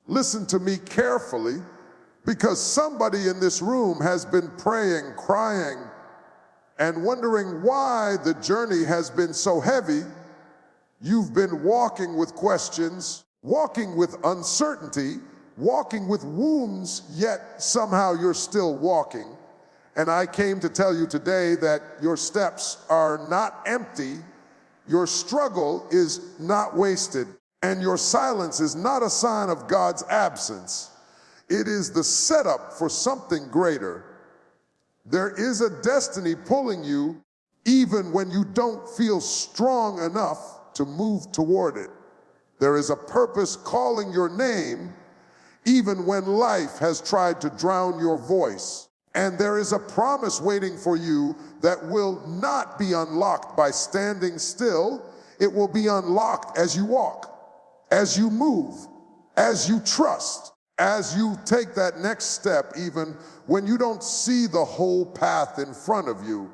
Listen to me carefully, because somebody in this room has been praying, crying, and wondering why the journey has been so heavy. You've been walking with questions, walking with uncertainty, walking with wounds, yet somehow you're still walking. And I came to tell you today that your steps are not empty, your struggle is not wasted, and your silence is not a sign of God's absence. It is the setup for something greater. There is a destiny pulling you even when you don't feel strong enough to move toward it. There is a purpose calling your name even when life has tried to drown your voice. And there is a promise waiting for you that will not be unlocked by standing still. It will be unlocked as you walk, as you move, as you trust, as you take that next step, even when you don't see the whole path in front of you.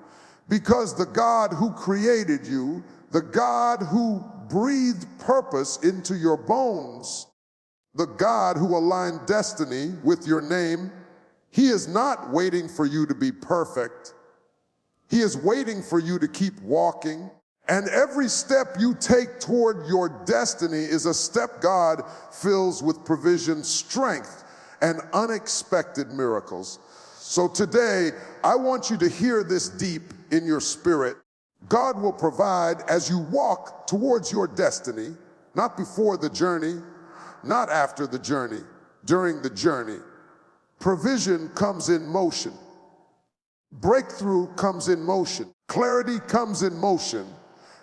Because the God who created you, the God who breathed purpose into your bones, the God who aligned destiny with your name, He is not waiting for you to be perfect. He is waiting for you to keep walking. And every step you take toward your destiny is a step God fills with provision, strength, and unexpected miracles. So today, I want you to hear this deep in your spirit. God will provide as you walk towards your destiny, not before the journey, not after the journey, during the journey. Provision comes in motion. Breakthrough comes in motion. Clarity comes in motion.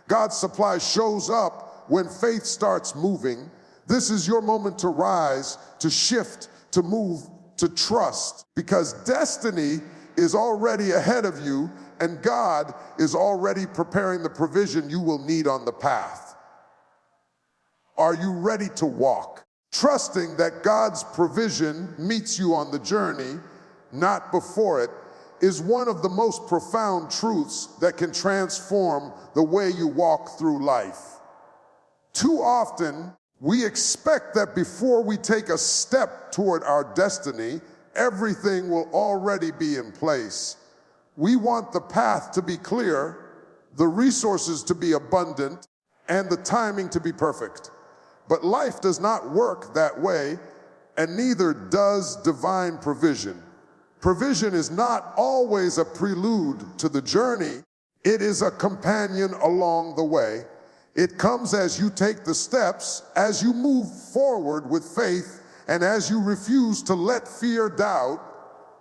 God's supply shows up when faith starts moving. This is your moment to rise, to shift, to move, to trust, because destiny is already ahead of you and God is already preparing the provision you will need on the path. Are you ready to walk? Trusting that God's provision meets you on the journey, not before it, is one of the most profound truths that can transform the way you walk through life. Too often, we expect that before we take a step toward our destiny, everything will already be in place. We want the path to be clear, the resources to be abundant, and the timing to be perfect. But life does not work that way, and neither does divine provision. Provision is not always a prelude to the journey. It is a companion along the way. It comes as you take the steps, as you move forward with faith, and as you refuse to let fear, doubt,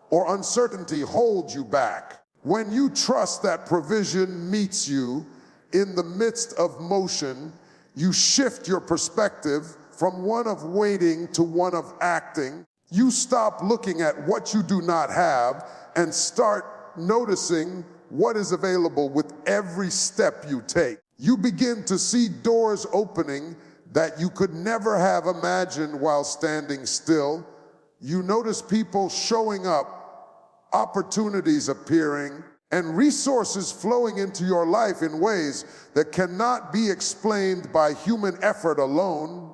or uncertainty hold you back. When you trust that provision meets you in the midst of motion, you shift your perspective from one of waiting to one of acting. You stop looking at what you do not have and start noticing what is available with every step you take. You begin to see doors opening that you could never have imagined while standing still. You notice people showing up, opportunities appearing, and resources flowing into your life in ways that cannot be explained by human effort alone.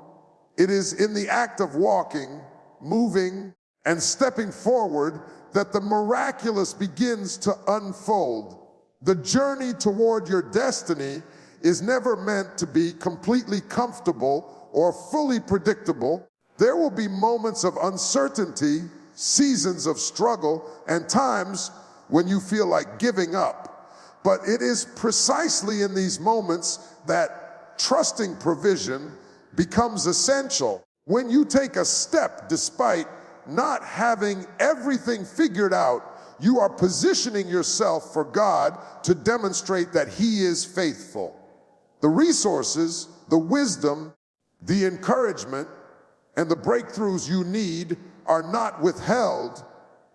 It is in the act of walking, moving, and stepping forward that the miraculous begins to unfold. The journey toward your destiny is never meant to be completely comfortable or fully predictable. There will be moments of uncertainty, seasons of struggle, and times when you feel like giving up. But it is precisely in these moments that trusting provision becomes essential. When you take a step despite not having everything figured out, you are positioning yourself for God to demonstrate that He is faithful. The resources, the wisdom, the encouragement, and the breakthroughs you need are not withheld.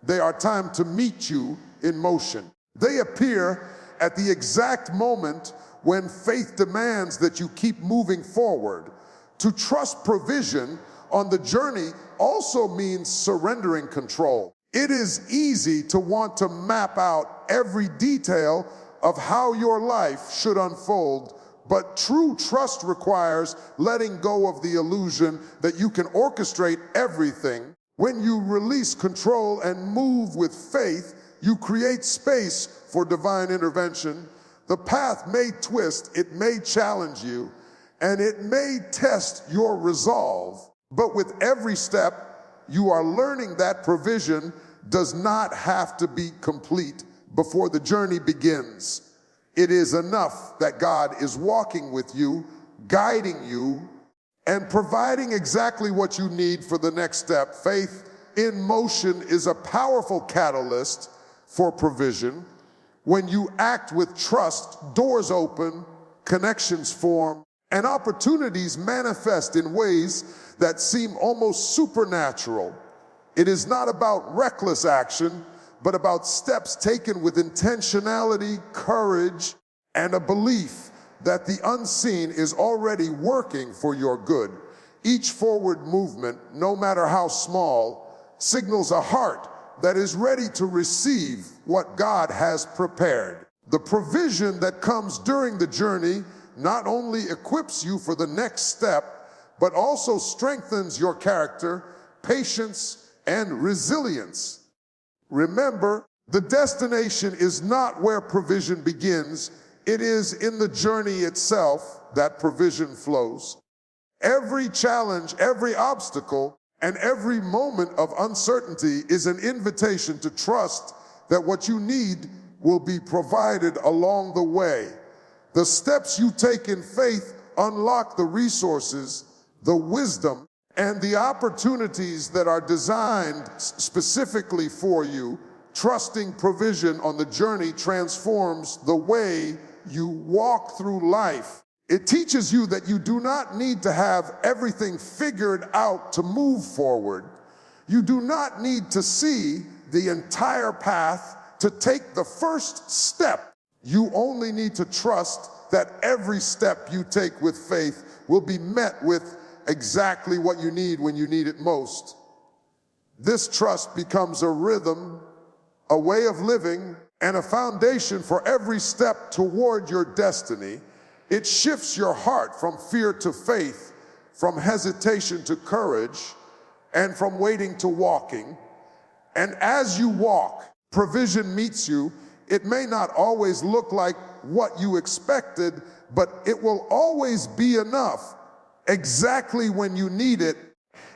They are timed to meet you in motion. They appear at the exact moment when faith demands that you keep moving forward. To trust provision on the journey also means surrendering control. It is easy to want to map out every detail of how your life should unfold, But true trust requires letting go of the illusion that you can orchestrate everything. When you release control and move with faith, you create space for divine intervention. The path may twist, it may challenge you, and it may test your resolve. But with every step, you are learning that provision does not have to be complete before the journey begins. It is enough that God is walking with you, guiding you, and providing exactly what you need for the next step. Faith in motion is a powerful catalyst for provision. When you act with trust, doors open, connections form, and opportunities manifest in ways that seem almost supernatural. It is not about reckless action, but about steps taken with intentionality, courage, and a belief that the unseen is already working for your good. Each forward movement, no matter how small, signals a heart that is ready to receive what God has prepared. The provision that comes during the journey not only equips you for the next step, but also strengthens your character, patience, and resilience. Remember, the destination is not where provision begins. It is in the journey itself that provision flows. Every challenge, every obstacle, and every moment of uncertainty is an invitation to trust that what you need will be provided along the way. The steps you take in faith unlock the resources, the wisdom, and the opportunities that are designed specifically for you. Trusting provision on the journey transforms the way you walk through life. It teaches you that you do not need to have everything figured out to move forward. You do not need to see the entire path to take the first step. You only need to trust that every step you take with faith will be met with exactly what you need when you need it most. This trust becomes a rhythm, a way of living, and a foundation for every step toward your destiny. It shifts your heart from fear to faith, from hesitation to courage, and from waiting to walking. And as you walk, provision meets you. It may not always look like what you expected, but it will always be enough, exactly when you need it,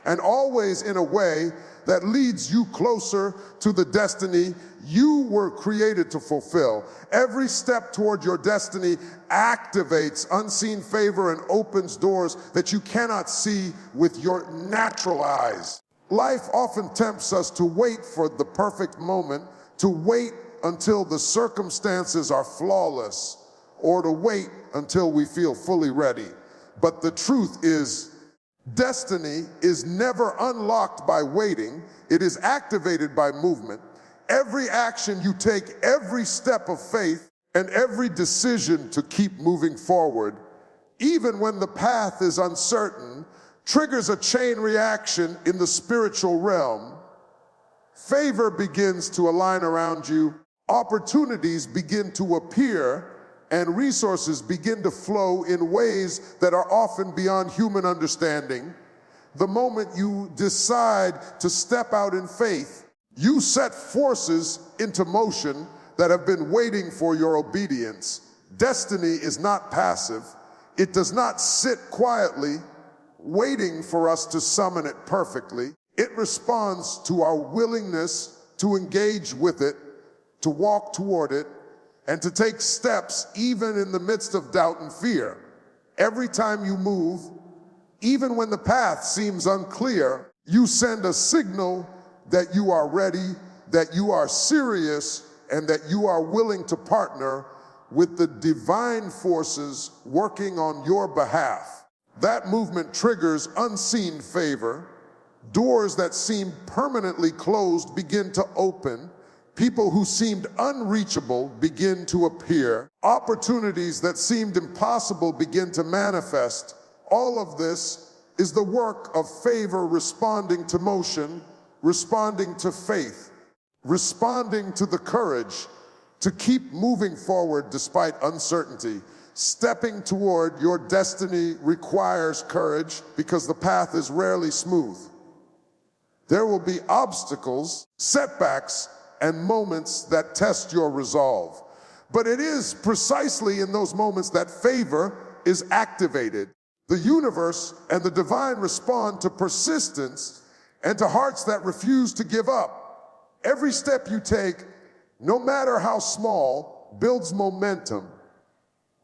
and always in a way that leads you closer to the destiny you were created to fulfill. Every step toward your destiny activates unseen favor and opens doors that you cannot see with your natural eyes. Life often tempts us to wait for the perfect moment, to wait until the circumstances are flawless, or to wait until we feel fully ready. But the truth is, destiny is never unlocked by waiting. It is activated by movement. Every action you take, every step of faith, and every decision to keep moving forward, even when the path is uncertain, triggers a chain reaction in the spiritual realm. Favor begins to align around you, opportunities begin to appear, and resources begin to flow in ways that are often beyond human understanding. The moment you decide to step out in faith, you set forces into motion that have been waiting for your obedience. Destiny is not passive. It does not sit quietly, waiting for us to summon it perfectly. It responds to our willingness to engage with it, to walk toward it, and to take steps even in the midst of doubt and fear. Every time you move, even when the path seems unclear, you send a signal that you are ready, that you are serious, and that you are willing to partner with the divine forces working on your behalf. That movement triggers unseen favor. Doors that seem permanently closed begin to open. People who seemed unreachable begin to appear. Opportunities that seemed impossible begin to manifest. All of this is the work of favor responding to motion, responding to faith, responding to the courage to keep moving forward despite uncertainty. Stepping toward your destiny requires courage because the path is rarely smooth. There will be obstacles, setbacks, and moments that test your resolve. But it is precisely in those moments that favor is activated. The universe and the divine respond to persistence and to hearts that refuse to give up. Every step you take, no matter how small, builds momentum.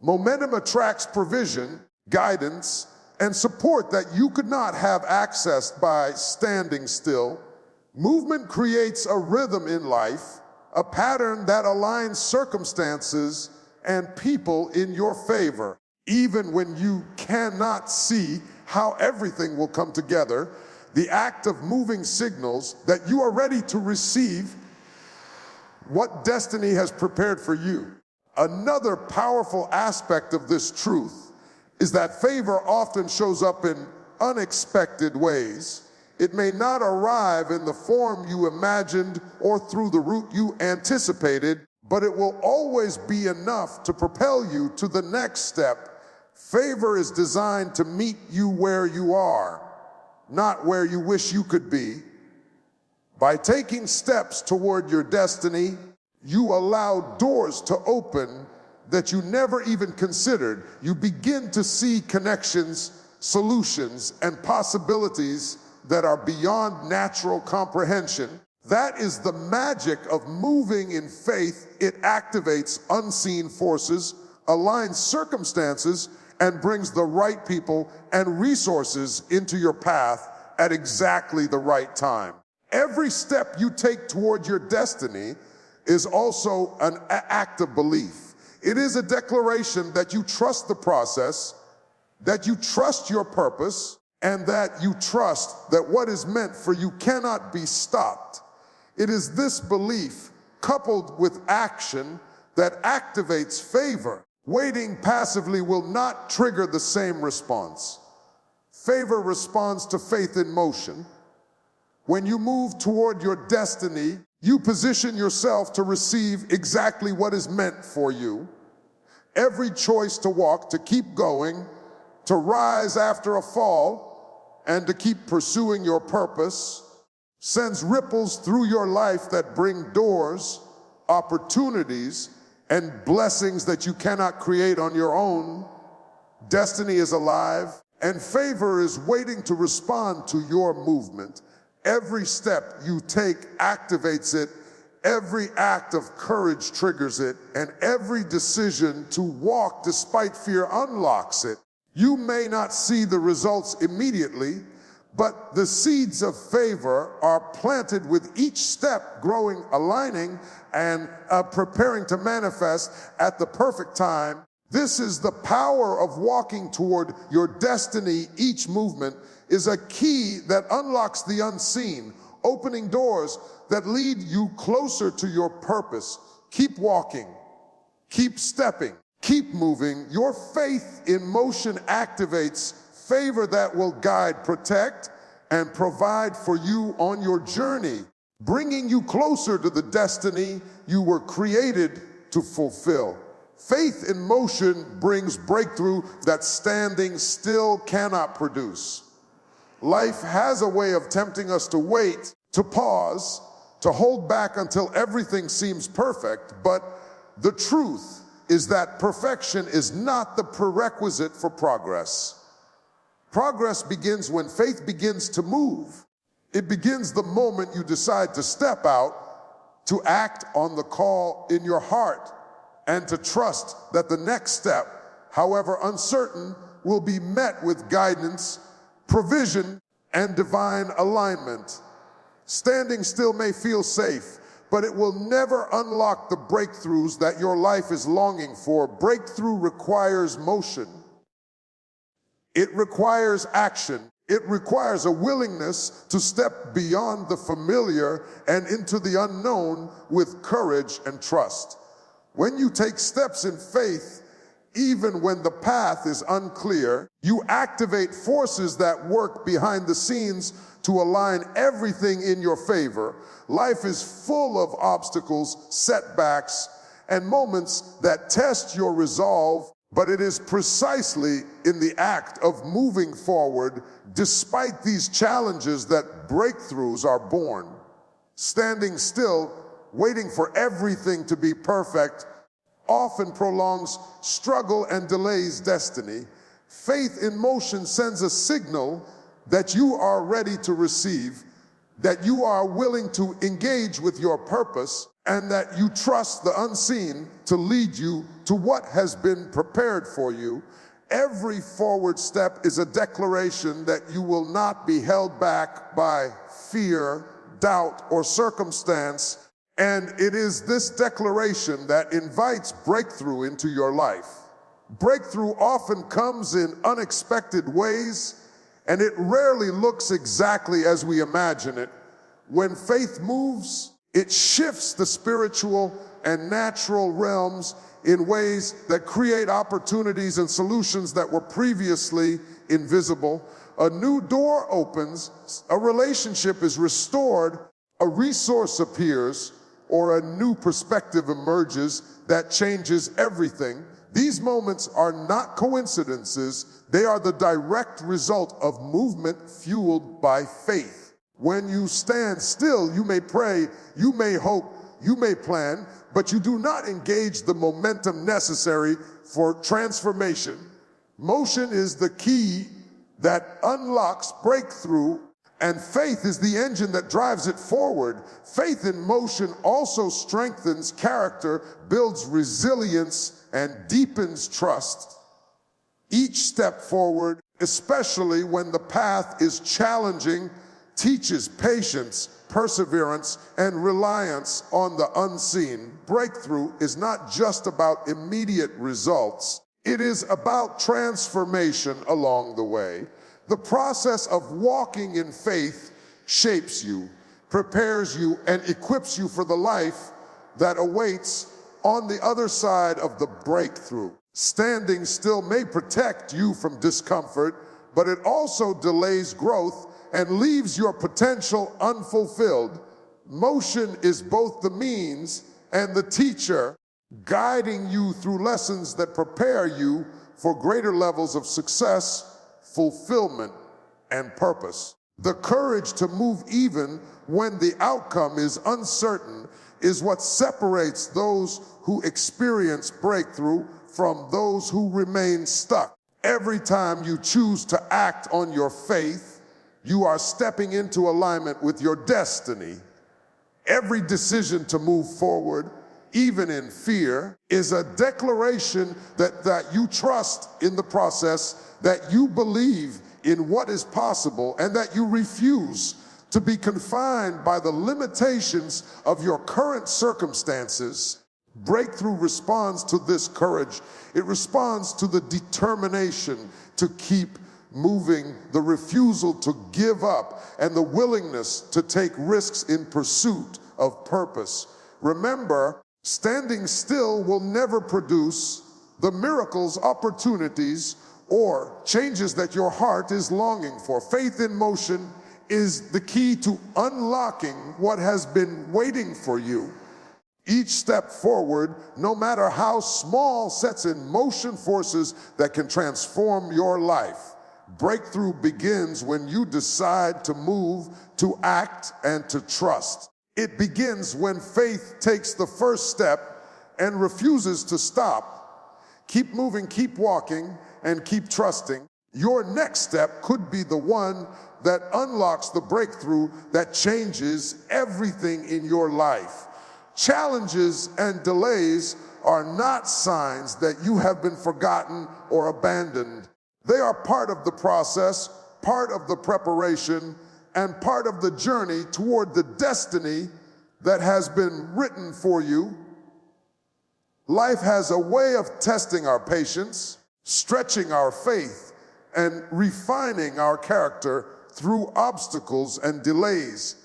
Momentum attracts provision, guidance, and support that you could not have accessed by standing still. Movement creates a rhythm in life, a pattern that aligns circumstances and people in your favor. Even when you cannot see how everything will come together, the act of moving signals that you are ready to receive what destiny has prepared for you. Another powerful aspect of this truth is that favor often shows up in unexpected ways. It may not arrive in the form you imagined or through the route you anticipated, but it will always be enough to propel you to the next step. Favor is designed to meet you where you are, not where you wish you could be. By taking steps toward your destiny, you allow doors to open that you never even considered. You begin to see connections, solutions, and possibilities that are beyond natural comprehension. That is the magic of moving in faith. It activates unseen forces, aligns circumstances, and brings the right people and resources into your path at exactly the right time. Every step you take toward your destiny is also an act of belief. It is a declaration that you trust the process, that you trust your purpose, and that you trust that what is meant for you cannot be stopped. It is this belief, coupled with action, that activates favor. Waiting passively will not trigger the same response. Favor responds to faith in motion. When you move toward your destiny, you position yourself to receive exactly what is meant for you. Every choice to walk, to keep going, to rise after a fall, and to keep pursuing your purpose sends ripples through your life that bring doors, opportunities, and blessings that you cannot create on your own. Destiny is alive, and favor is waiting to respond to your movement. Every step you take activates it, every act of courage triggers it, and every decision to walk despite fear unlocks it. You may not see the results immediately, but the seeds of favor are planted with each step growing, aligning, and preparing to manifest at the perfect time. This is the power of walking toward your destiny. Each movement is a key that unlocks the unseen, opening doors that lead you closer to your purpose. Keep walking, keep stepping, keep moving. Your faith in motion activates favor that will guide, protect, and provide for you on your journey, bringing you closer to the destiny you were created to fulfill. Faith in motion brings breakthrough that standing still cannot produce. Life has a way of tempting us to wait, to pause, to hold back until everything seems perfect, but the truth is that perfection is not the prerequisite for progress. Progress begins when faith begins to move. It begins the moment you decide to step out, to act on the call in your heart, and to trust that the next step, however uncertain, will be met with guidance, provision, and divine alignment. Standing still may feel safe, but it will never unlock the breakthroughs that your life is longing for. Breakthrough requires motion. It requires action. It requires a willingness to step beyond the familiar and into the unknown with courage and trust. When you take steps in faith, even when the path is unclear, you activate forces that work behind the scenes to align everything in your favor. Life is full of obstacles, setbacks, and moments that test your resolve. But it is precisely in the act of moving forward, despite these challenges, that breakthroughs are born. Standing still, waiting for everything to be perfect, often prolongs struggle and delays destiny. Faith in motion sends a signal that you are ready to receive, that you are willing to engage with your purpose, and that you trust the unseen to lead you to what has been prepared for you. Every forward step is a declaration that you will not be held back by fear, doubt, or circumstance. And it is this declaration that invites breakthrough into your life. Breakthrough often comes in unexpected ways, and it rarely looks exactly as we imagine it. When faith moves, it shifts the spiritual and natural realms in ways that create opportunities and solutions that were previously invisible. A new door opens, a relationship is restored, a resource appears, or a new perspective emerges that changes everything. These moments are not coincidences. They are the direct result of movement fueled by faith. When you stand still, you may pray, you may hope, you may plan, but you do not engage the momentum necessary for transformation. Motion is the key that unlocks breakthrough, and faith is the engine that drives it forward. Faith in motion also strengthens character, builds resilience, and deepens trust. Each step forward, especially when the path is challenging, teaches patience, perseverance, and reliance on the unseen. Breakthrough is not just about immediate results. It is about transformation along the way. The process of walking in faith shapes you, prepares you, and equips you for the life that awaits on the other side of the breakthrough. Standing still may protect you from discomfort, but it also delays growth and leaves your potential unfulfilled. Motion is both the means and the teacher, guiding you through lessons that prepare you for greater levels of success, fulfillment, and purpose. The courage to move even when the outcome is uncertain is what separates those who experience breakthrough from those who remain stuck. Every time you choose to act on your faith, you are stepping into alignment with your destiny. Every decision to move forward, even in fear, is a declaration that you trust in the process, that you believe in what is possible, and that you refuse to be confined by the limitations of your current circumstances. Breakthrough responds to this courage. It responds to the determination to keep moving, the refusal to give up, and the willingness to take risks in pursuit of purpose. Remember, standing still will never produce the miracles, opportunities, or changes that your heart is longing for. Faith in motion is the key to unlocking what has been waiting for you. Each step forward, no matter how small, sets in motion forces that can transform your life. Breakthrough begins when you decide to move, to act, and to trust. It begins when faith takes the first step and refuses to stop. Keep moving, keep walking, and keep trusting. Your next step could be the one that unlocks the breakthrough that changes everything in your life. Challenges and delays are not signs that you have been forgotten or abandoned. They are part of the process, part of the preparation, and part of the journey toward the destiny that has been written for you. Life has a way of testing our patience, stretching our faith, and refining our character through obstacles and delays.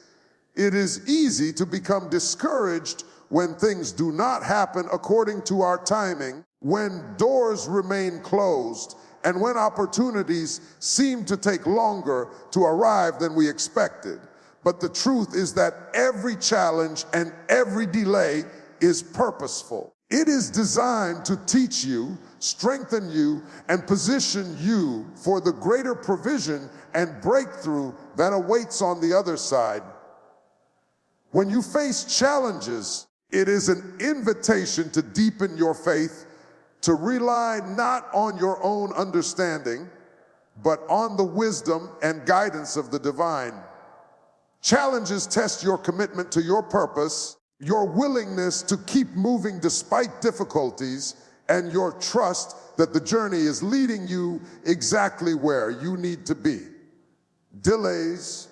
It is easy to become discouraged when things do not happen according to our timing, when doors remain closed, and when opportunities seem to take longer to arrive than we expected. But the truth is that every challenge and every delay is purposeful. It is designed to teach you, strengthen you, and position you for the greater provision and breakthrough that awaits on the other side. When you face challenges, it is an invitation to deepen your faith, to rely not on your own understanding, but on the wisdom and guidance of the divine. Challenges test your commitment to your purpose, your willingness to keep moving despite difficulties, and your trust that the journey is leading you exactly where you need to be. Delays,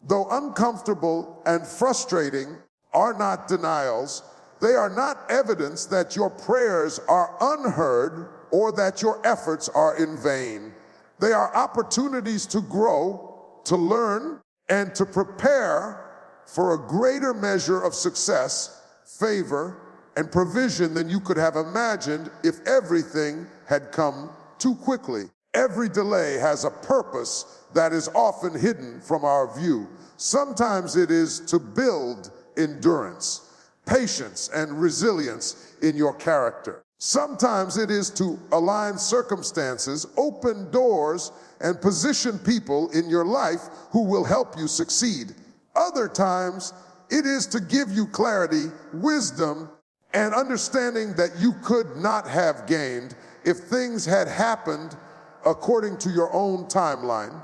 though uncomfortable and frustrating, are not denials. They are not evidence that your prayers are unheard or that your efforts are in vain. They are opportunities to grow, to learn, and to prepare for a greater measure of success, favor, and provision than you could have imagined if everything had come too quickly. Every delay has a purpose that is often hidden from our view. Sometimes it is to build endurance, patience, and resilience in your character. Sometimes it is to align circumstances, open doors, and position people in your life who will help you succeed. Other times, it is to give you clarity, wisdom, and understanding that you could not have gained if things had happened according to your own timeline.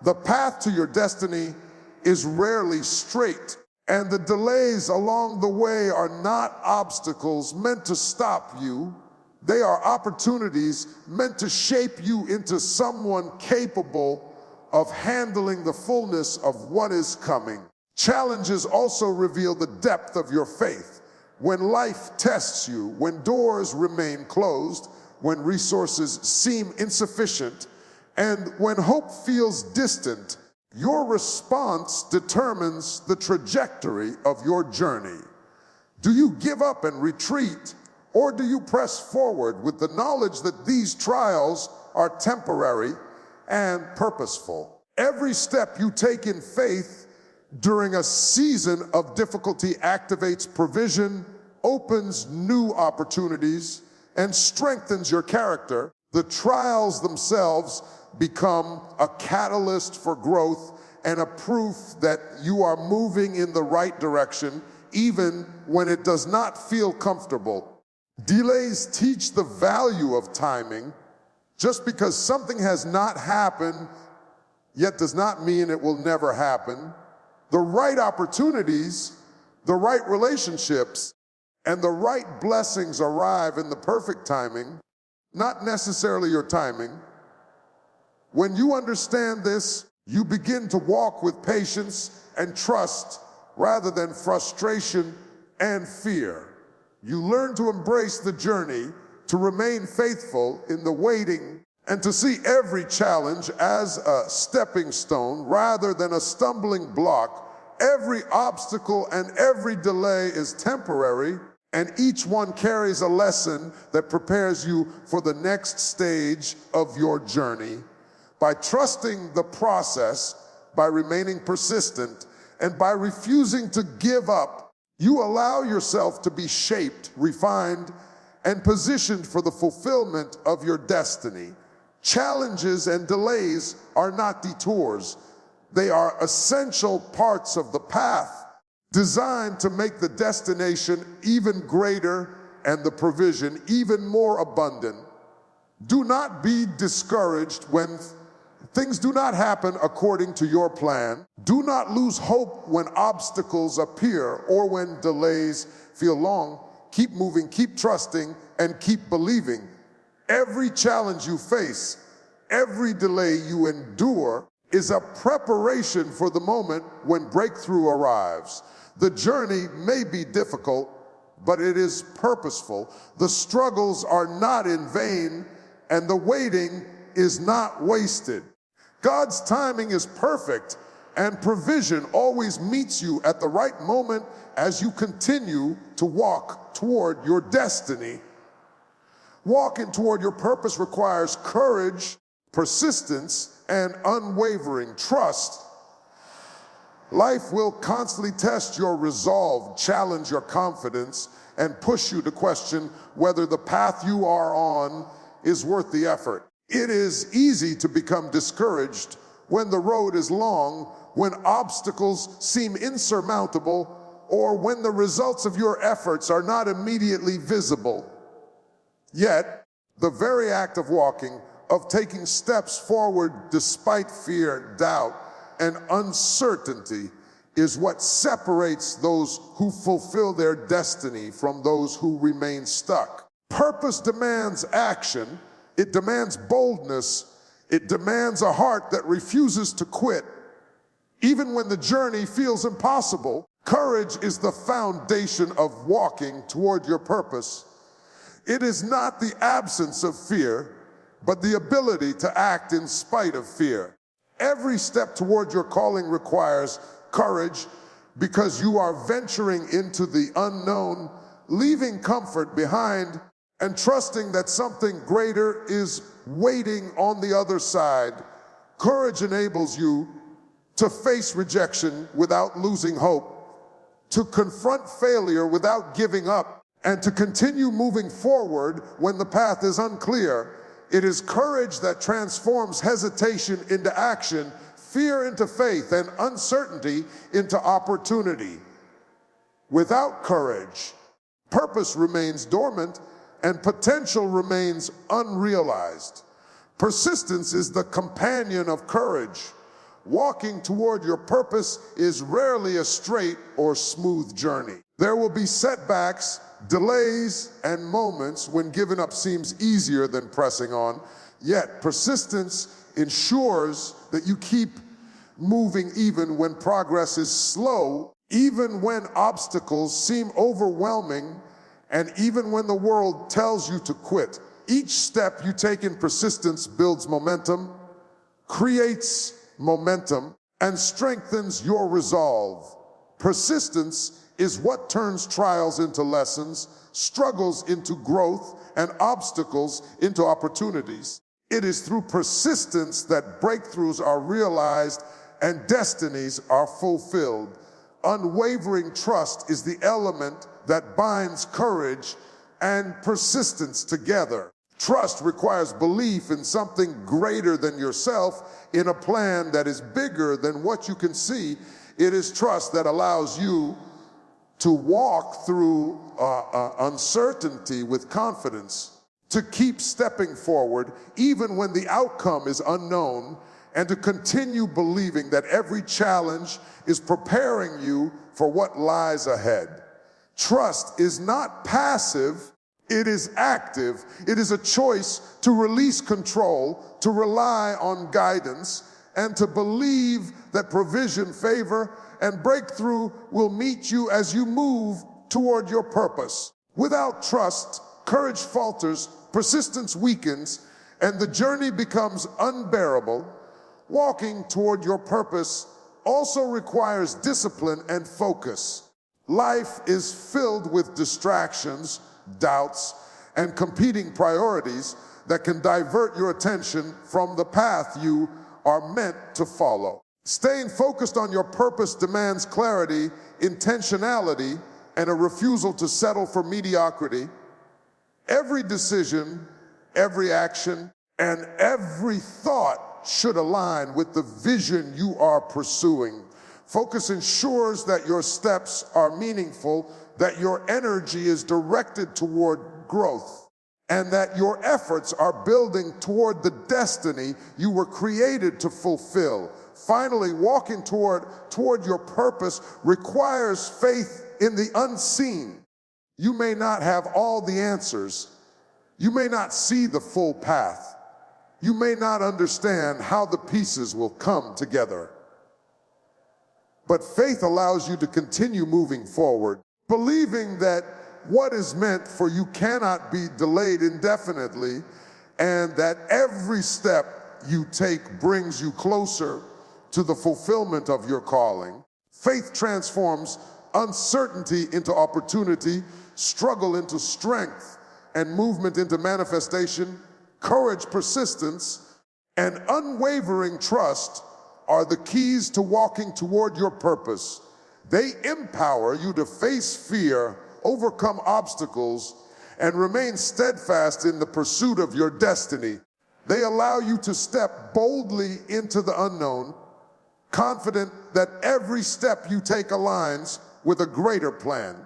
The path to your destiny is rarely straight, and the delays along the way are not obstacles meant to stop you. They are opportunities meant to shape you into someone capable of handling the fullness of what is coming. Challenges also reveal the depth of your faith. When life tests you, when doors remain closed, when resources seem insufficient, and when hope feels distant, your response determines the trajectory of your journey. Do you give up and retreat, or do you press forward with the knowledge that these trials are temporary and purposeful? Every step you take in faith during a season of difficulty activates provision, opens new opportunities, and strengthens your character. The trials themselves become a catalyst for growth and a proof that you are moving in the right direction, even when it does not feel comfortable. Delays teach the value of timing. Just because something has not happened yet does not mean it will never happen. The right opportunities, the right relationships, and the right blessings arrive in the perfect timing, not necessarily your timing. When you understand this, you begin to walk with patience and trust rather than frustration and fear. You learn to embrace the journey, to remain faithful in the waiting, and to see every challenge as a stepping stone rather than a stumbling block. Every obstacle and every delay is temporary, and each one carries a lesson that prepares you for the next stage of your journey. By trusting the process, by remaining persistent, and by refusing to give up, you allow yourself to be shaped, refined, and positioned for the fulfillment of your destiny. Challenges and delays are not detours. They are essential parts of the path, designed to make the destination even greater and the provision even more abundant. Do not be discouraged when things do not happen according to your plan. Do not lose hope when obstacles appear or when delays feel long. Keep moving, keep trusting, and keep believing. Every challenge you face, every delay you endure is a preparation for the moment when breakthrough arrives. The journey may be difficult, but it is purposeful. The struggles are not in vain, and the waiting is not wasted. God's timing is perfect, and provision always meets you at the right moment as you continue to walk toward your destiny. Walking toward your purpose requires courage, persistence, and unwavering trust. Life will constantly test your resolve, challenge your confidence, and push you to question whether the path you are on is worth the effort. It is easy to become discouraged when the road is long, when obstacles seem insurmountable, or when the results of your efforts are not immediately visible. Yet, the very act of walking, of taking steps forward despite fear, doubt, and uncertainty is what separates those who fulfill their destiny from those who remain stuck. Purpose demands action. It demands boldness. It demands a heart that refuses to quit. Even when the journey feels impossible, courage is the foundation of walking toward your purpose. It is not the absence of fear, but the ability to act in spite of fear. Every step toward your calling requires courage because you are venturing into the unknown, leaving comfort behind, and trusting that something greater is waiting on the other side. Courage enables you to face rejection without losing hope, to confront failure without giving up, and to continue moving forward when the path is unclear. It is courage that transforms hesitation into action, fear into faith, and uncertainty into opportunity. Without courage, purpose remains dormant and potential remains unrealized. Persistence is the companion of courage. Walking toward your purpose is rarely a straight or smooth journey. There will be setbacks, delays, and moments when giving up seems easier than pressing on. Yet persistence ensures that you keep moving even when progress is slow, even when obstacles seem overwhelming, and even when the world tells you to quit. Each step you take in persistence builds momentum, creates momentum, and strengthens your resolve. Persistence is what turns trials into lessons, struggles into growth, and obstacles into opportunities. It is through persistence that breakthroughs are realized and destinies are fulfilled. Unwavering trust is the element that binds courage and persistence together. Trust requires belief in something greater than yourself, in a plan that is bigger than what you can see. It is trust that allows you to walk through uncertainty with confidence, to keep stepping forward even when the outcome is unknown, and to continue believing that every challenge is preparing you for what lies ahead. Trust is not passive, it is active. It is a choice to release control, to rely on guidance, and to believe that provision, favor, and breakthrough will meet you as you move toward your purpose. Without trust, courage falters, persistence weakens, and the journey becomes unbearable. Walking toward your purpose also requires discipline and focus. Life is filled with distractions, doubts, and competing priorities that can divert your attention from the path you are meant to follow. Staying focused on your purpose demands clarity, intentionality, and a refusal to settle for mediocrity. Every decision, every action, and every thought should align with the vision you are pursuing. Focus ensures that your steps are meaningful, that your energy is directed toward growth, and that your efforts are building toward the destiny you were created to fulfill. Finally, walking toward your purpose requires faith in the unseen. You may not have all the answers. You may not see the full path. You may not understand how the pieces will come together. But faith allows you to continue moving forward, believing that what is meant for you cannot be delayed indefinitely, and that every step you take brings you closer to the fulfillment of your calling. Faith transforms uncertainty into opportunity, struggle into strength, and movement into manifestation. Courage, persistence, and unwavering trust are the keys to walking toward your purpose. They empower you to face fear, overcome obstacles, and remain steadfast in the pursuit of your destiny. They allow you to step boldly into the unknown, confident that every step you take aligns with a greater plan.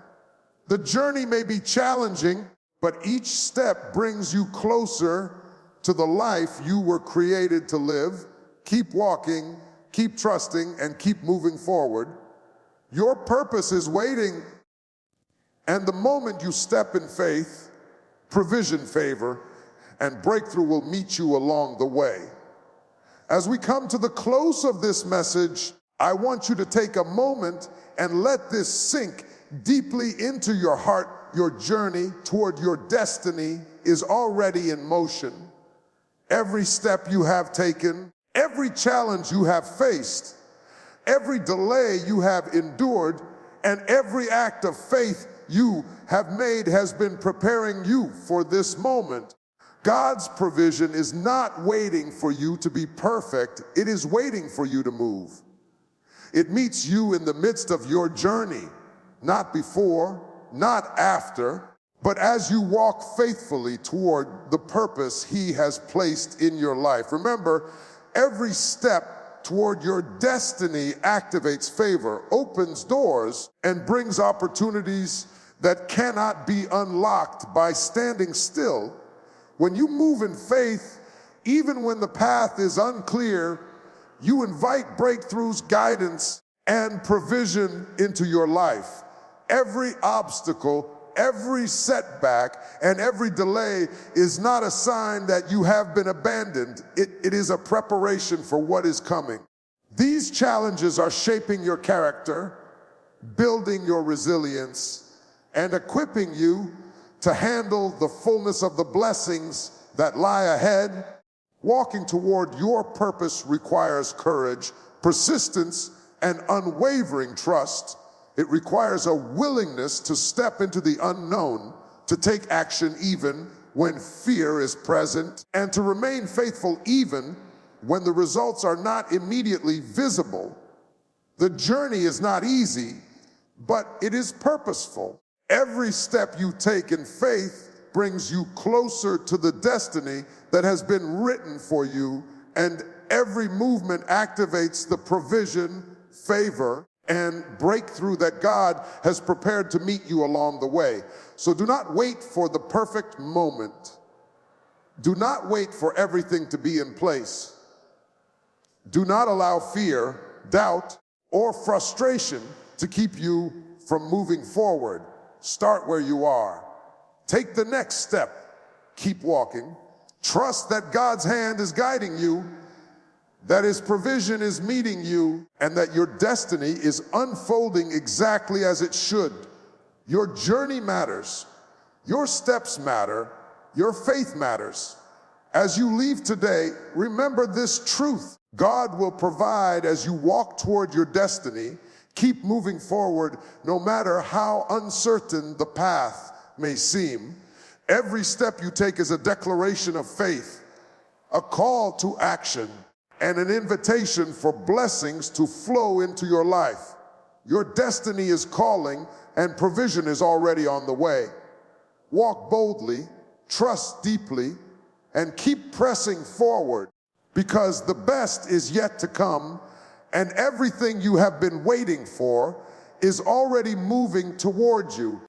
The journey may be challenging, but each step brings you closer to the life you were created to live. Keep walking, keep trusting, and keep moving forward. Your purpose is waiting, and the moment you step in faith, provision, favor, and breakthrough will meet you along the way. As we come to the close of this message, I want you to take a moment and let this sink deeply into your heart. Your journey toward your destiny is already in motion. Every step you have taken, every challenge you have faced, every delay you have endured, and every act of faith you have made has been preparing you for this moment. God's provision is not waiting for you to be perfect. It is waiting for you to move. It meets you in the midst of your journey, not before, not after, but as you walk faithfully toward the purpose He has placed in your life. Remember, every step toward your destiny activates favor, opens doors, and brings opportunities that cannot be unlocked by standing still. When you move in faith, even when the path is unclear, you invite breakthroughs, guidance, and provision into your life. Every obstacle, every setback, and every delay is not a sign that you have been abandoned. It is a preparation for what is coming. These challenges are shaping your character, building your resilience, and equipping you to handle the fullness of the blessings that lie ahead. Walking toward your purpose requires courage, persistence, and unwavering trust. It requires a willingness to step into the unknown, to take action even when fear is present, and to remain faithful even when the results are not immediately visible. The journey is not easy, but it is purposeful. Every step you take in faith brings you closer to the destiny that has been written for you, and every movement activates the provision, favor, and breakthrough that God has prepared to meet you along the way. So do not wait for the perfect moment. Do not wait for everything to be in place. Do not allow fear, doubt, or frustration to keep you from moving forward. Start where you are. Take the next step. Keep walking. Trust that God's hand is guiding you, that His provision is meeting you, and that your destiny is unfolding exactly as it should. Your journey matters. Your steps matter. Your faith matters. As you leave today, remember this truth. God will provide as you walk toward your destiny. Keep moving forward no matter how uncertain the path may seem. Every step you take is a declaration of faith, a call to action, and an invitation for blessings to flow into your life. Your destiny is calling, and provision is already on the way. Walk boldly, trust deeply, and keep pressing forward, because the best is yet to come, and everything you have been waiting for is already moving towards you.